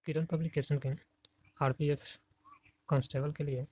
किरण publication के RPF constable के लिए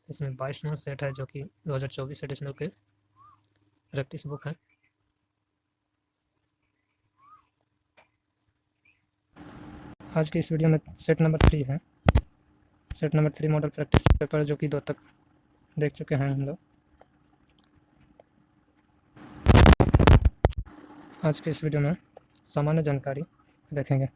इसमें 22वां सेट है, जो कि 2024 एडिशनल के प्रैक्टिस बुक है। आज की इस वीडियो में सेट नंबर 3 है। Set number 3 model practice paper, जो कि 2 तक देख चुके हैं हम लोग। आज की इस वीडियो में सामान्य जानकारी देखेंगे।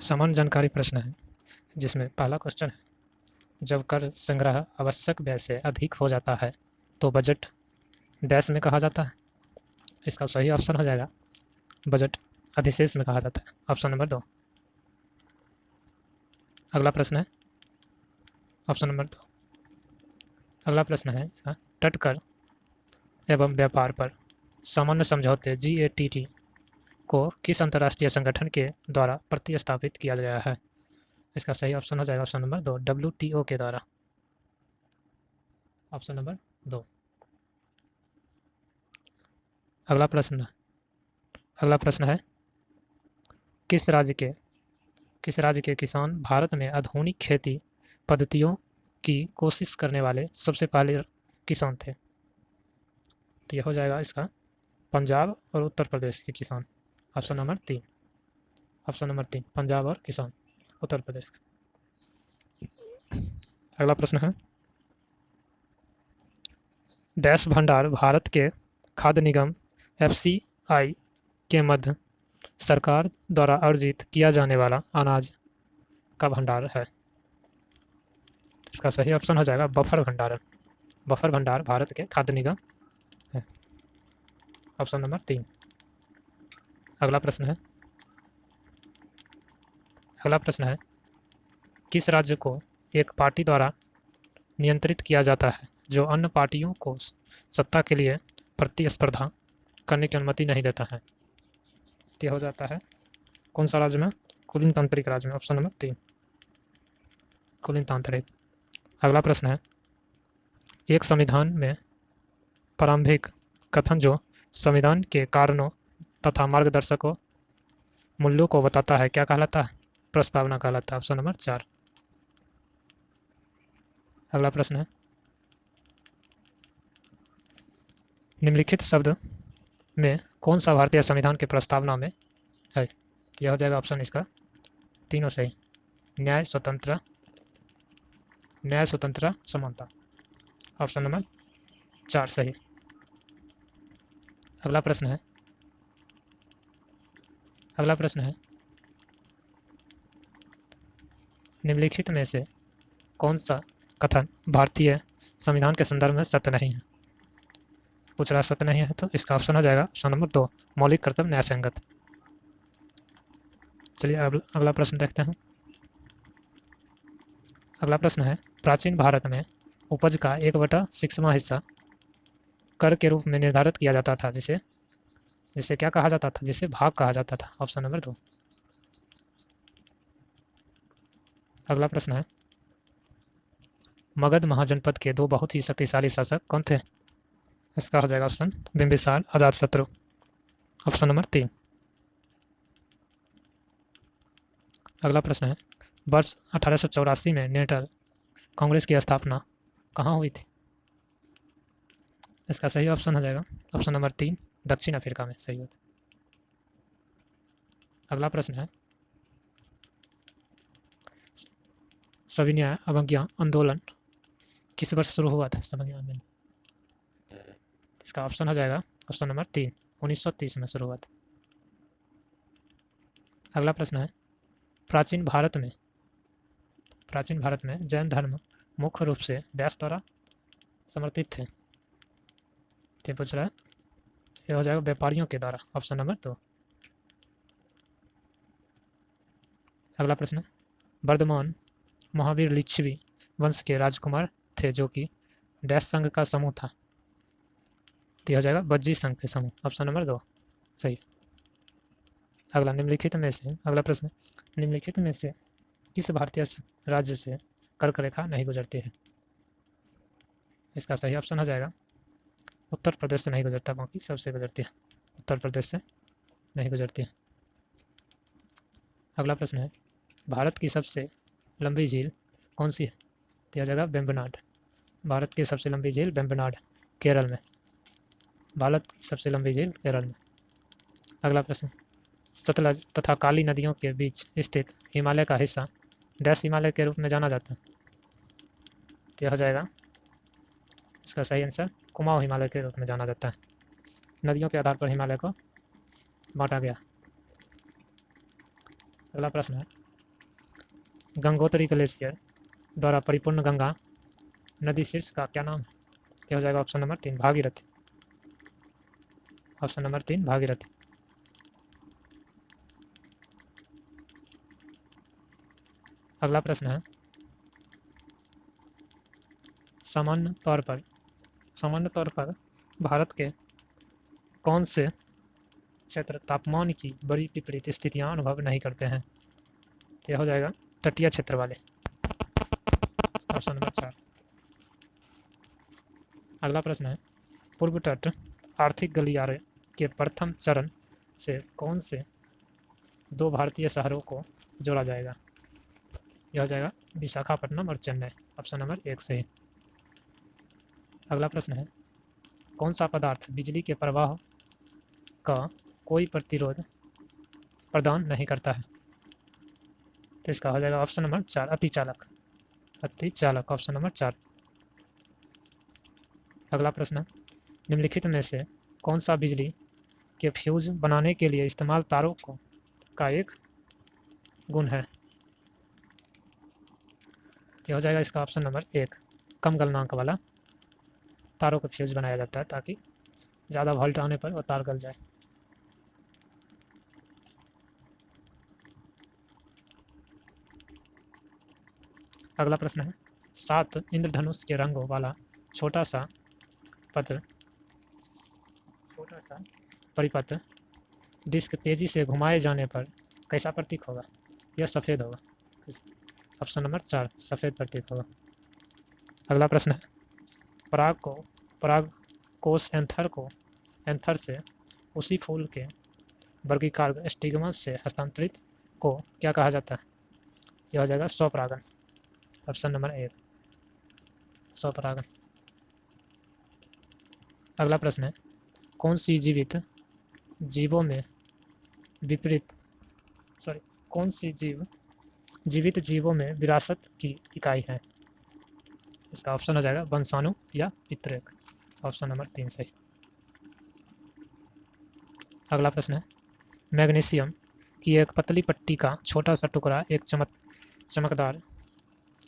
सामान्य जानकारी प्रश्न है, जिसमें पहला क्वेश्चन है, जब कर संग्रह आवश्यक व्यय से अधिक हो जाता है तो बजट डैश में कहा जाता है। इसका सही ऑप्शन हो जाएगा बजट अधिशेष में कहा जाता है, ऑप्शन नंबर 2। अगला प्रश्न है ऑप्शन नंबर 2। अगला प्रश्न है इसका, तटकर एवं व्यापार पर सामान्य समझौते GATT को किस अंतर्राष्ट्रीय संगठन के द्वारा प्रतिस्थापित किया गया है। इसका सही ऑप्शन हो जाएगा ऑप्शन नंबर 2, WTO के द्वारा, ऑप्शन नंबर 2। अगला प्रश्न है, किस राज्य के किसान भारत में आधुनिक खेती पद्धतियों की कोशिश करने वाले सबसे पहले किसान थे। तो यह हो जाएगा इसका पंजाब और उत्तर प्रदेश के किसान, option number 3। Option number 3 Punjab और किसान उत्तर प्रदेश का। अगला प्रश्न है, डैश भंडार भारत के खाद्य निगम FCI के मध्य सरकार द्वारा अर्जित किया जाने वाला अनाज का भंडार है। इसका सही ऑप्शन हो जाएगा बफर भंडारण। बफर भंडार भारत के खाद्य निगम है, ऑप्शन नंबर 3। अगला प्रश्न है, किस राज्य को एक पार्टी द्वारा नियंत्रित किया जाता है जो अन्य पार्टियों को सत्ता के लिए प्रतिस्पर्धा करने की अनुमति नहीं देता है। यह हो जाता है कौन सा राज्य में? कुलीनतांत्रिक राज्य में, ऑप्शन नंबर 3 कुलीनतांत्रिक। अगला प्रश्न है, एक संविधान में प्रारंभिक कथन जो संविधान के कारणों तथा मार्गदर्शकों मूल्यों को बताता है क्या कहलाता है? प्रस्तावना कहलाता है, ऑप्शन नंबर 4। अगला प्रश्न है, निम्नलिखित शब्द में कौन सा भारतीय संविधान के प्रस्तावना में है? यह हो जाएगा ऑप्शन इसका तीनों सही। न्याय, स्वतंत्रता, समानता, ऑप्शन नंबर 4 सही। अगला प्रश्न है, निम्नलिखित में से कौन सा कथन भारतीय संविधान के संदर्भ में सत्य नहीं है? पूछ रहा सत्य नहीं है, तो इसका ऑप्शन हो जाएगा ऑप्शन नंबर 2 मौलिक कर्तव्य न्यायसंगत। चलिए अगला प्रश्न देखते हैं। अगला प्रश्न है, प्राचीन भारत में उपज का 1/6वां हिस्सा कर के रूप में निर्धारित किया जाता था, जिसे क्या कहा जाता था? जिसे भाग कहा जाता था, ऑप्शन नंबर 2। अगला प्रश्न है, मगध महाजनपद के 2 बहुत ही शक्तिशाली शासक कौन थे? इसका हो जाएगा option Bimbisara, Ajatashatru, option number 3। अगला प्रश्न है, वर्ष 1884 में नेशनल कांग्रेस की स्थापना कहाँ हुई थी? इसका सही ऑप्शन हो जाएगा ऑप्शन नंबर 3 दक्षिण अफ्रीका में सही होता है। अगला प्रश्न है, सविनय अवज्ञा आंदोलन किस वर्ष शुरू हुआ था? सविनय आंदोलन, इसका ऑप्शन हो जाएगा ऑप्शन नंबर 3 1930 में शुरू हुआ था। अगला प्रश्न है, प्राचीन भारत में जैन धर्म मुख्य रूप से व्यास द्वारा समर्थित थे। ये पूछ रहा है, ये हो जाएगा व्यापारियों के द्वारा, ऑप्शन नंबर 2। अगला प्रश्न, वर्धमान महावीर लिच्छवी वंश के राजकुमार थे जो कि डैश संघ का समूह था। तो हो जाएगा बज्जी संघ के समूह, ऑप्शन नंबर 2 सही। अगला प्रश्न, निम्नलिखित में से किस भारतीय राज्य से कर्क रेखा नहीं गुजरती है? इसका सही ऑप्शन हो जाएगा उत्तर प्रदेश से नहीं गुजरता, बाकी सबसे गुजरती है। उत्तर प्रदेश से नहीं गुजरती है। अगला प्रश्न है, भारत की सबसे लंबी झील कौन सी है? तो यह जगह वेम्बनाड। भारत की सबसे लंबी झील वेम्बनाड, केरल में। भारत की सबसे लंबी झील केरल में। अगला प्रश्न, सतलज तथा काली नदियों के बीच स्थित हिमालय का हिस्सा डैश हिमालय के रूप में जाना जाता है? तो यह हो जाएगा इसका सही आंसर कुमाऊं हिमालय के रूप में जाना जाता है। नदियों के आधार पर हिमालय को बांटा गया। अगला प्रश्न है, गंगोत्री ग्लेशियर द्वारा परिपूर्ण गंगा नदी शीर्ष का क्या नाम है? तो हो जाएगा option number 3 Bhagirathi. Option number 3 Bhagirathi. अगला प्रश्न है, सामान्य तौर पर भारत के कौन से क्षेत्र तापमान की बड़ी विपरीत स्थितियां अनुभव नहीं करते हैं? तो यह हो जाएगा तटीय क्षेत्र वाले। Option number 4। अगला प्रश्न है, पूर्व तट आर्थिक गलियारे के प्रथम चरण से कौन से 2 भारतीय शहरों को जोड़ा जाएगा? यह हो जाएगा विशाखापट्टनम और चेन्नई। ऑप्शन नंबर 1 सही। अगला प्रश्न है, कौन सा पदार्थ बिजली के प्रवाह का कोई प्रतिरोध प्रदान नहीं करता है? तो इसका हो जाएगा ऑप्शन नंबर 4 अतिचालक। अतिचालक ऑप्शन नंबर 4। अगला प्रश्न, निम्नलिखित में से कौन सा बिजली के फ्यूज बनाने के लिए इस्तेमाल तारों को का एक गुण है? तो हो जाएगा इसका ऑप्शन नंबर 1 कम गलनांक वाला तारों का फ्यूज बनाया जाता है ताकि ज़्यादा वोल्ट आने पर वो तार गल जाए। अगला प्रश्न है, 7 इंद्रधनुष के रंगों वाला छोटा सा परिपथ डिस्क तेजी से घुमाए जाने पर कैसा प्रतीक होगा? यह सफ़ेद होगा। ऑप्शन नंबर 4 सफ़ेद प्रतीक होगा। अगला प्रश्न है, पराग कोष एंथर से उसी फूल के वर्गीकार स्टिग्मा से हस्तांतरित को क्या कहा जाता है? यह हो जाएगा स्वपरागन। Option number 1 स्वपरागन। अगला प्रश्न है, कौन सी जीवों में विपरीत कौन सी जीवित जीवों में विरासत की इकाई है? इसका ऑप्शन हो जाएगा वंशाणु या पितृक। ऑप्शन नंबर 3 सही। अगला प्रश्न है, मैग्नीशियम की एक पतली पट्टी का छोटा सा टुकड़ा एक चमकदार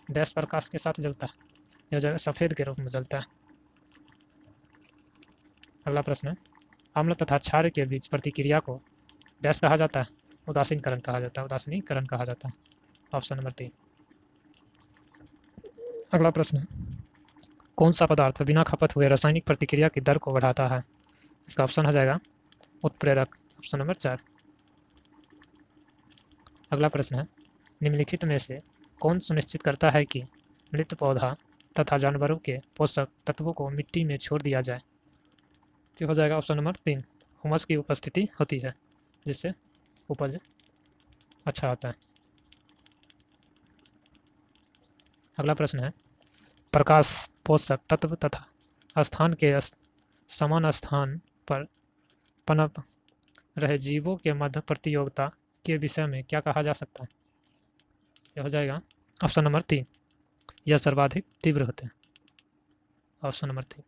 डैश प्रकाश के साथ जलता है। यह हो जाएगा सफ़ेद के रूप में जलता है। अगला प्रश्न है, अम्ल तथा क्षार के बीच प्रतिक्रिया को डैश कहा जाता है? उदासीनीकरण कहा जाता है। उदासीनीकरण कहा जाता है। Option number 3। अगला प्रश्न है, कौन सा पदार्थ बिना खपत हुए रासायनिक प्रतिक्रिया की दर को बढ़ाता है? इसका ऑप्शन हो जाएगा उत्प्रेरक। Option number 4। अगला प्रश्न है, निम्नलिखित में से कौन सुनिश्चित करता है कि मृत पौधा तथा जानवरों के पोषक तत्वों को मिट्टी में छोड़ दिया जाए? तो हो जाएगा ऑप्शन नंबर 3 हुमस की उपस्थिति होती है जिससे उपज अच्छा आता है। अगला प्रश्न है, प्रकाश पोषक तत्व तथा स्थान के समान स्थान पर पनप रहे जीवों के मध्य प्रतियोगिता के विषय में क्या कहा जा सकता है? यह हो जाएगा ऑप्शन नंबर 3 यह सर्वाधिक तीव्र होते हैं। Option number 3।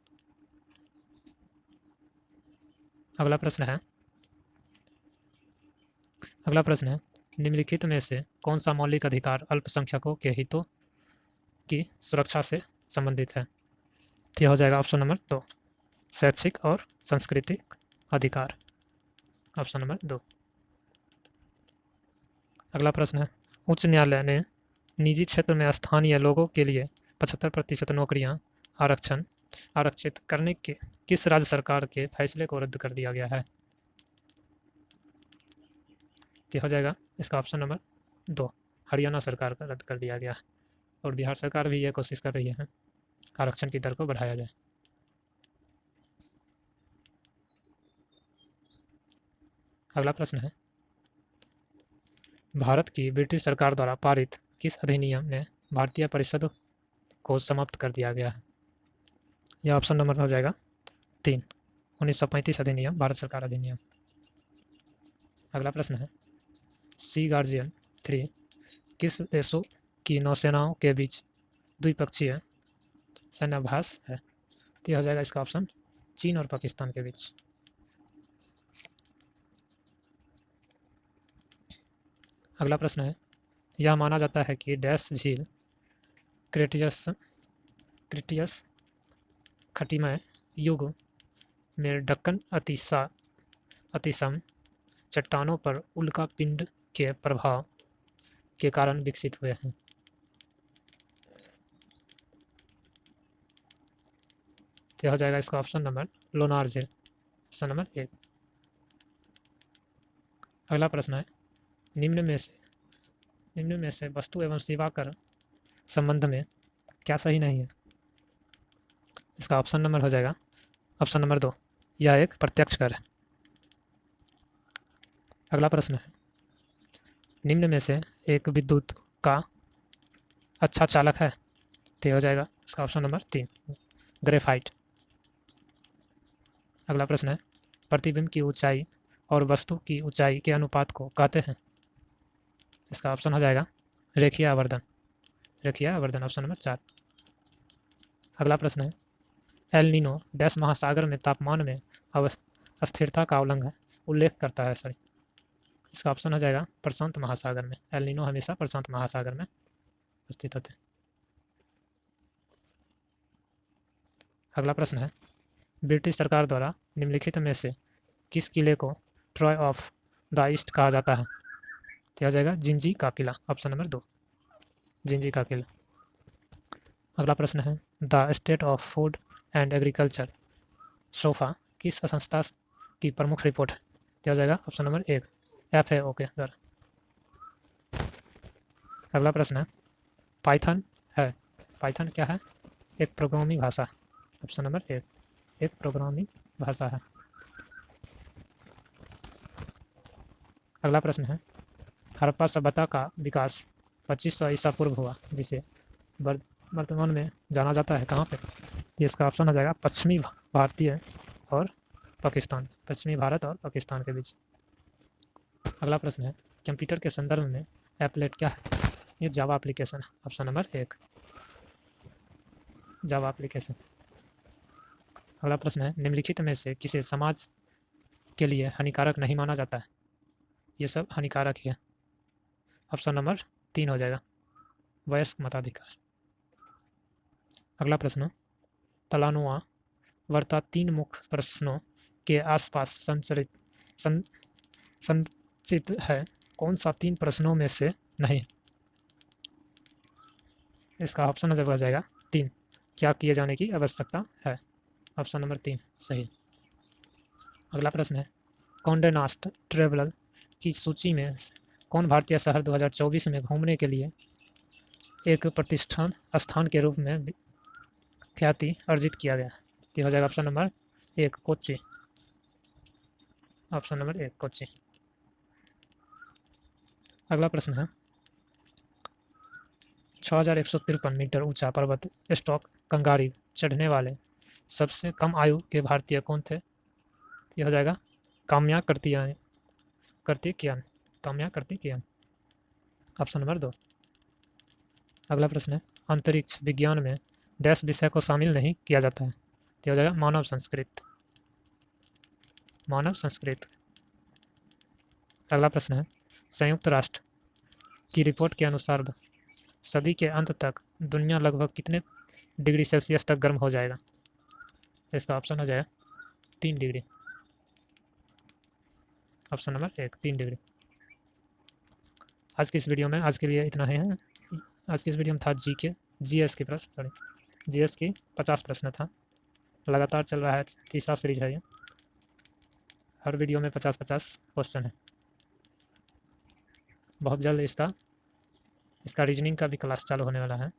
अगला प्रश्न है, निम्नलिखित में से कौन सा मौलिक अधिकार अल्पसंख्यकों के हितों की सुरक्षा से संबंधित है? यह हो जाएगा ऑप्शन नंबर 2 शैक्षिक और सांस्कृतिक अधिकार। Option number 2। अगला प्रश्न है, उच्च न्यायालय ने निजी क्षेत्र में स्थानीय लोगों के लिए 75% नौकरियां आरक्षित करने के किस राज्य सरकार के फैसले को रद्द कर दिया गया है? तो हो जाएगा इसका ऑप्शन नंबर 2 हरियाणा सरकार का रद्द कर दिया गया है। और बिहार सरकार भी यह कोशिश कर रही है आरक्षण की दर को बढ़ाया जाए। अगला प्रश्न है, भारत की ब्रिटिश सरकार द्वारा पारित किस अधिनियम ने भारतीय परिषद को समाप्त कर दिया गया है? यह ऑप्शन नंबर हो जाएगा 3, 1935 अधिनियम, भारत सरकार अधिनियम। अगला प्रश्न है, सी गार्जियन 3 किस देशों की नौसेनाओं के बीच द्विपक्षीय सैन्याभ्यास है? तो यह हो जाएगा इसका ऑप्शन चीन और पाकिस्तान के बीच। अगला प्रश्न है, यह माना जाता है कि डैश झील क्रिटियस खटिमय युग में दक्कन अतिसम चट्टानों पर उल्का पिंड के प्रभाव के कारण विकसित हुए हैं। तो हो जाएगा इसका ऑप्शन नंबर लोनार झील, ऑप्शन नंबर 1। अगला प्रश्न है, निम्न में से वस्तु एवं सेवा कर संबंध में क्या सही नहीं है? इसका ऑप्शन नंबर हो जाएगा ऑप्शन नंबर 2, यह एक प्रत्यक्ष कर है। अगला प्रश्न है, निम्न में से एक विद्युत का अच्छा चालक है? तो हो जाएगा इसका ऑप्शन नंबर 3, ग्रेफाइट। अगला प्रश्न है, प्रतिबिंब की ऊंचाई और वस्तु की ऊंचाई के अनुपात को कहते हैं? इसका ऑप्शन हो जाएगा रेखीय आवर्धन, ऑप्शन नंबर 4। अगला प्रश्न है, एल नीनो डैश महासागर में तापमान में अस्थिरता का उल्लेख करता है। इसका ऑप्शन हो जाएगा प्रशांत महासागर में। एल नीनो हमेशा प्रशांत महासागर में स्थित होते हैं। अगला प्रश्न है, ब्रिटिश सरकार द्वारा निम्नलिखित में से किस किले को ट्रॉय ऑफ द ईस्ट कहा जाता है? तो हो जाएगा जिंजी का किला, ऑप्शन नंबर 2, जिंजी का किला। अगला प्रश्न है, the state of food and agriculture sofa किस संस्था की प्रमुख रिपोर्ट है? तो हो जाएगा ऑप्शन नंबर 1, FAO के द्वारा। अगला प्रश्न है, पाइथन क्या है? एक प्रोग्रामिंग भाषा, ऑप्शन नंबर 1, एक प्रोग्रामिंग भाषा है। अगला प्रश्न है, हड़प्पा सभ्यता का विकास 2500 ईसा पूर्व हुआ, जिसे वर्तमान में जाना जाता है कहाँ पे? ये इसका ऑप्शन हो जाएगा पश्चिमी भारत और पाकिस्तान के बीच। अगला प्रश्न है, कंप्यूटर के संदर्भ में एप्लेट क्या है? ये जावा एप्लीकेशन है, ऑप्शन नंबर 1, जावा एप्लीकेशन। अगला प्रश्न है, निम्नलिखित में से किसे समाज के लिए हानिकारक नहीं माना जाता है? ये सब हानिकारक ही है, ऑप्शन नंबर 3 हो जाएगा, वयस्क मताधिकार। अगला प्रश्न, तलानुआ वार्ता 3 मुख्य प्रश्नों के आसपास संचित है, कौन सा 3 प्रश्नों में से नहीं? इसका ऑप्शन हो जाएगा 3, क्या किए जाने की आवश्यकता है, ऑप्शन नंबर 3 सही। अगला प्रश्न है, कॉन्डे नास्ट ट्रैवलर की सूची में कौन भारतीय शहर 2024 में घूमने के लिए एक प्रतिष्ठान स्थान के रूप में ख्याति अर्जित किया गया? तो हो जाएगा option number 1, Kochi, option number 1, Kochi. अगला प्रश्न है, 6153 मीटर ऊंचा पर्वत स्टॉक कंगारी चढ़ने वाले सबसे कम आयु के भारतीय कौन थे? यह हो जाएगा काम्या कार्तिकेयन, ऑप्शन नंबर 2। अगला प्रश्न है, अंतरिक्ष विज्ञान में डैश विषय को शामिल नहीं किया जाता है? तो हो जाएगा मानव संस्कृत। अगला प्रश्न है, संयुक्त राष्ट्र की रिपोर्ट के अनुसार सदी के अंत तक दुनिया लगभग कितने डिग्री सेल्सियस तक गर्म हो जाएगा? इसका ऑप्शन हो जाएगा 3 डिग्री, ऑप्शन नंबर 1, 3 डिग्री। आज के इस वीडियो में आज के लिए इतना ही है। आज के इस वीडियो में था जीएस की 50 प्रश्न था। लगातार चल रहा है, तीसरा सीरीज है ये। हर वीडियो में 50-50 क्वेश्चन है। बहुत जल्द इसका रीजनिंग का भी क्लास चालू होने वाला है।